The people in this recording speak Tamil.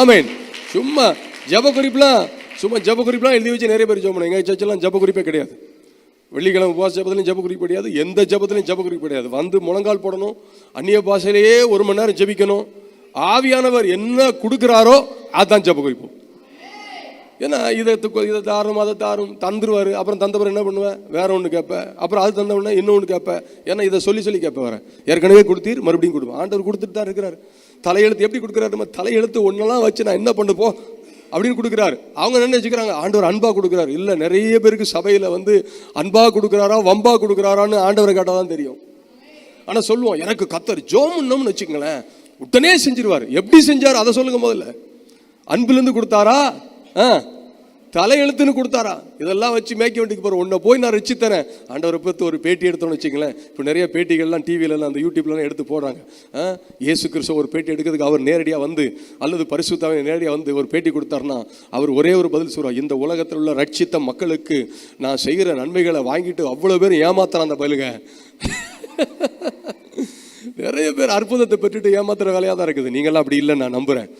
ஆமேன். சும்மா ஜப குறிப்புலாம் எழுதி வச்சு நிறைய பேர் ஜெபம் பண்ணுங்க. எங்கள் சர்ச்செல்லாம் ஜப குறிப்பே கிடையாது. வெள்ளிக்கிழமை உபவாச ஜபத்துலையும் ஜப குறிப்பு கிடையாது, எந்த ஜபத்துலையும் ஜப குறிப்பு கிடையாது. வந்து முழங்கால் போடணும், அந்நிய பாஷையிலேயே 1 மணி நேரம் ஜபிக்கணும். ஆவியானவர் என்ன கொடுக்குறாரோ அதுதான் ஜப குறிப்பு. ஏன்னா இதை தாரும் அதை தாரும் தந்துருவார். அப்புறம் தந்தவர் என்ன பண்ணுவேன், வேற ஒன்று கேட்பேன். அப்புறம் அது தந்தவொடனே இன்னொன்று கேட்பேன். ஏன்னா இதை சொல்லி கேட்பேன். வரேன் ஏற்கனவே கொடுத்தீர், மறுபடியும் கொடுப்பேன். ஆண்டவர் கொடுத்துட்டு தான் இருக்கிறார். தலையெழுத்து எப்படி கொடுக்குறாரு, நம்ம தலையெழுத்து ஒன்றெல்லாம் வச்சு நான் என்ன பண்ணு போ அப்படின்னு கொடுக்குறாரு. அவங்க என்ன வச்சுக்கிறாங்க, ஆண்டவர் அன்பா கொடுக்குறாரு. இல்லை, நிறைய பேருக்கு சபையில் வந்து அன்பா கொடுக்குறாரா வம்பா கொடுக்குறாரான்னு ஆண்டவரை கேட்டால் தான் தெரியும். ஆனால் சொல்லுவோம், எனக்கு கத்தர் ஜோமுன்னம்னு வச்சுக்கங்களேன், உடனே செஞ்சிருவார். எப்படி செஞ்சார் அதை சொல்லுங்க. முதல்ல அன்புலேருந்து கொடுத்தாரா, தலையெழுத்துன்னு கொடுத்தாரா, இதெல்லாம் வச்சு மேய்க்க வேண்டிக்கு போகிறோம். உன்னை போய் நான் ரசித்தரேன். ஆண்டவரை பற்றி ஒரு பேட்டி எடுத்தோன்னு வச்சுங்களேன். இப்போ நிறைய பேட்டிகள்லாம் டிவியிலலாம் அந்த யூடியூப்லாம் எடுத்து போடுறாங்க. இயேசு கிறிஸ்துவ ஒரு பேட்டி எடுக்கிறதுக்கு அவர் நேரடியாக வந்து அல்லது பரிசுத்தாவை நேரடியாக வந்து ஒரு பேட்டி கொடுத்தாருன்னா அவர் ஒரே ஒரு பதில் சொல்கிறார், இந்த உலகத்தில் உள்ள ரட்சித்த மக்களுக்கு நான் செய்கிற நன்மைகளை வாங்கிட்டு அவ்வளோ பேர் ஏமாத்துறான் அந்த பயிலுங்க. நிறைய பேர் அற்புதத்தை பெற்றுட்டு ஏமாத்துற வேலையாக தான் இருக்குது. நீங்களாம் அப்படி இல்லைன்னு நான் நம்புகிறேன்.